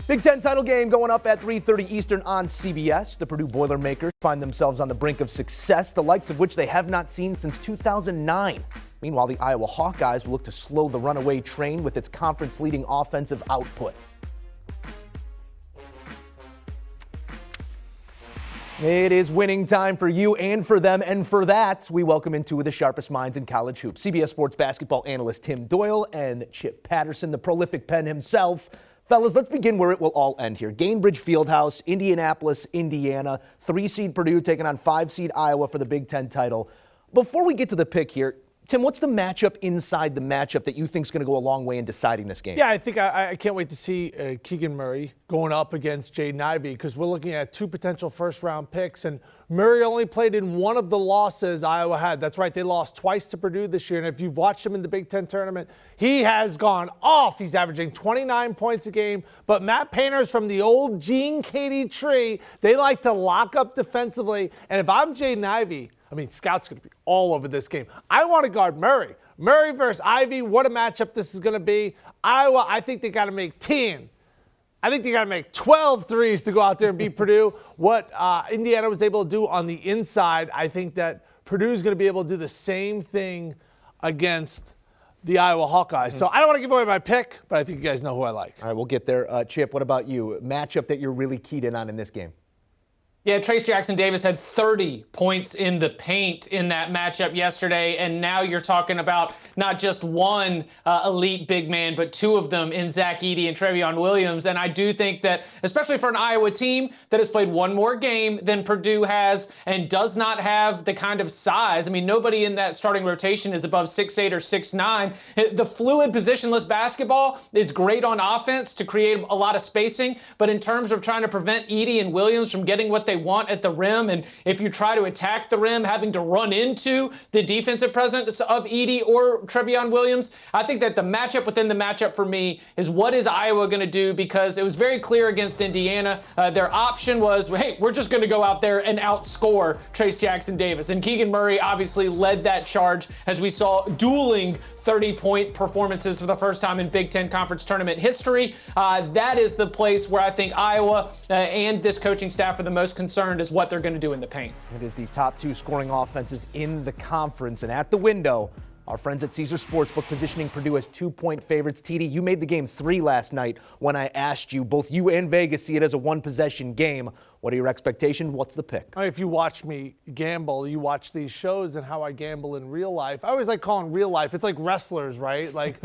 Big Ten title game going up at 3:30 Eastern on CBS. The Purdue Boilermakers find themselves on the brink of success, the likes of which they have not seen since 2009. Meanwhile, the Iowa Hawkeyes will look to slow the runaway train with its conference-leading offensive output. It is winning time for you and for them, and for that, we welcome in two of the sharpest minds in college hoops. CBS Sports basketball analyst Tim Doyle and Chip Patterson, the prolific pen himself. Fellas, let's begin where it will all end here. Gainbridge Fieldhouse, Indianapolis, Indiana, 3-seed Purdue taking on 5-seed Iowa for the Big Ten title. Before we get to the pick here, Tim, what's the matchup inside the matchup that you think is going to go a long way in deciding this game? Yeah, I think I can't wait to see Keegan Murray going up against Jaden Ivey, because we're looking at two potential first-round picks, and Murray only played in one of the losses Iowa had. That's right, they lost twice to Purdue this year, and if you've watched him in the Big Ten tournament, he has gone off. He's averaging 29 points a game, but Matt Painters from the old Gene Katie tree, they like to lock up defensively, and if I'm Jaden Ivey, I mean, Scout's going to be all over this game. I want to guard Murray. Murray versus Ivy, what a matchup this is going to be. Iowa, I think they got to make 10. I think they got to make 12 threes to go out there and beat Purdue. What Indiana was able to do on the inside, I think that Purdue is going to be able to do the same thing against the Iowa Hawkeyes. So I don't want to give away my pick, but I think you guys know who I like. All right, we'll get there. Chip, what about you? Matchup that you're really keyed in on in this game? Yeah, Trace Jackson-Davis had 30 points in the paint in that matchup yesterday, and now you're talking about not just one elite big man, but two of them in Zach Edey and Trevion Williams. And I do think that, especially for an Iowa team that has played one more game than Purdue has and does not have the kind of size, I mean, nobody in that starting rotation is above 6'8" or 6'9". The fluid positionless basketball is great on offense to create a lot of spacing, but in terms of trying to prevent Edey and Williams from getting what they want at the rim, and if you try to attack the rim, having to run into the defensive presence of Edey or Trevion Williams, I think that the matchup within the matchup for me is what is Iowa going to do, because it was very clear against Indiana. Their option was, hey, we're just going to go out there and outscore Trace Jackson-Davis. And Keegan Murray obviously led that charge as we saw dueling 30-point performances for the first time in Big Ten Conference tournament history. That is the place where I think Iowa and this coaching staff are the most concerned is what they're going to do in the paint. It is the top two scoring offenses in the conference, and at the window, our friends at Caesars Sportsbook positioning Purdue as 2-point favorites. TD, you made the game 3 last night when I asked you. Both you and Vegas see it as a one-possession game. What are your expectations? What's the pick? I mean, if you watch me gamble, you watch these shows and how I gamble in real life. I always like calling real life. It's like wrestlers, right? Like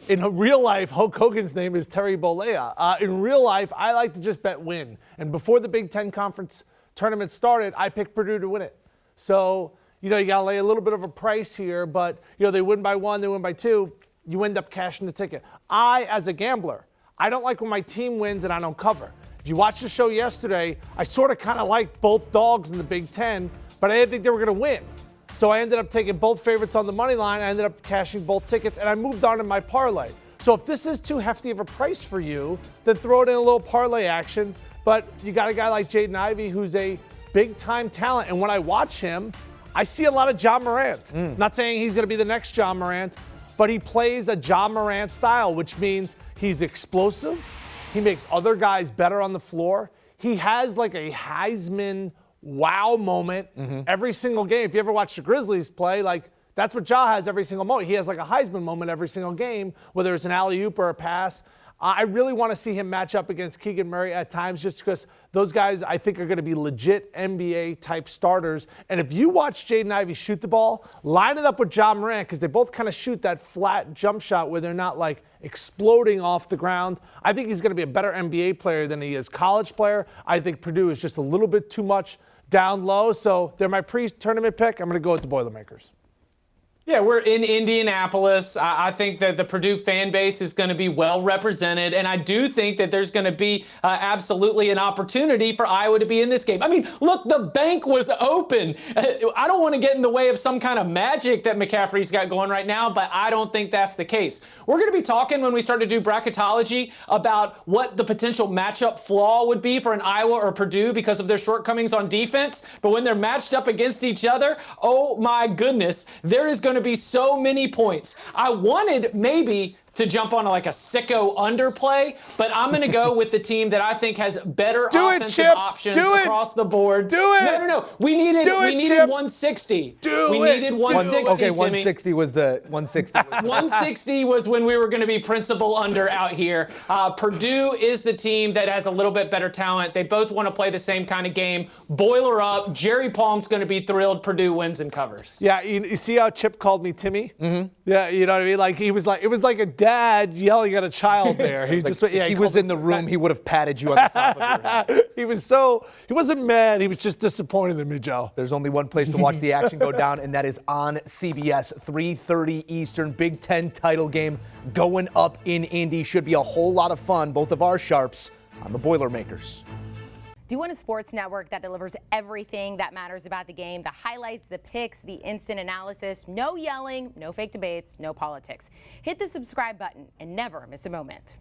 in real life, Hulk Hogan's name is Terry Bollea. In real life, I like to just bet win. And before the Big Ten Conference tournament started, I picked Purdue to win it. So, you got to lay a little bit of a price here, but, they win by 1, they win by 2, you end up cashing the ticket. I, as a gambler, I don't like when my team wins and I don't cover. If you watched the show yesterday, I sort of kind of liked both dogs in the Big Ten, but I didn't think they were going to win. So I ended up taking both favorites on the money line. I ended up cashing both tickets, and I moved on in my parlay. So if this is too hefty of a price for you, then throw it in a little parlay action. But you got a guy like Jaden Ivey who's a big-time talent, and when I watch him, I see a lot of Ja Morant. Not saying he's going to be the next Ja Morant, but he plays a Ja Morant style, which means he's explosive. He makes other guys better on the floor. He has like a Heisman wow moment every single game. If you ever watch the Grizzlies play, like that's what Ja has every single moment. He has like a Heisman moment every single game, whether it's an alley-oop or a pass. I really want to see him match up against Keegan Murray at times, just because those guys, I think, are going to be legit NBA-type starters. And if you watch Jaden Ivey shoot the ball, line it up with Ja Morant, because they both kind of shoot that flat jump shot where they're not, like, exploding off the ground. I think he's going to be a better NBA player than he is college player. I think Purdue is just a little bit too much down low. So they're my pre-tournament pick. I'm going to go with the Boilermakers. Yeah, we're in Indianapolis. I think that the Purdue fan base is going to be well represented, and I do think that there's going to be absolutely an opportunity for Iowa to be in this game. I mean, look, the bank was open. I don't want to get in the way of some kind of magic that McCaffrey's got going right now, but I don't think that's the case. We're going to be talking when we start to do bracketology about what the potential matchup flaw would be for an Iowa or Purdue because of their shortcomings on defense, but when they're matched up against each other, oh my goodness, there is going to be so many points. I wanted maybe to jump on like a sicko underplay, but I'm going to go with the team that I think has better offensive options across the board. Do it. No. We needed 160. We needed 160. Okay, 160 was the 160. 160 was when we were going to be principal under out here. Purdue is the team that has a little bit better talent. They both want to play the same kind of game. Boiler up. Jerry Palm's going to be thrilled. Purdue wins and covers. Yeah, you see how Chip called me Timmy? Mm-hmm. Yeah, you know what I mean? Like it was like a dad yelling at a child there. He just if he was in the room, he would have patted you on the top of your head. He wasn't mad. He was just disappointed in me, Joe. There's only one place to watch the action go down, and that is on CBS, 3:30 Eastern. Big Ten title game going up in Indy. Should be a whole lot of fun. Both of our sharps on the Boilermakers. Do you want a sports network that delivers everything that matters about the game? The highlights, the picks, the instant analysis, no yelling, no fake debates, no politics. Hit the subscribe button and never miss a moment.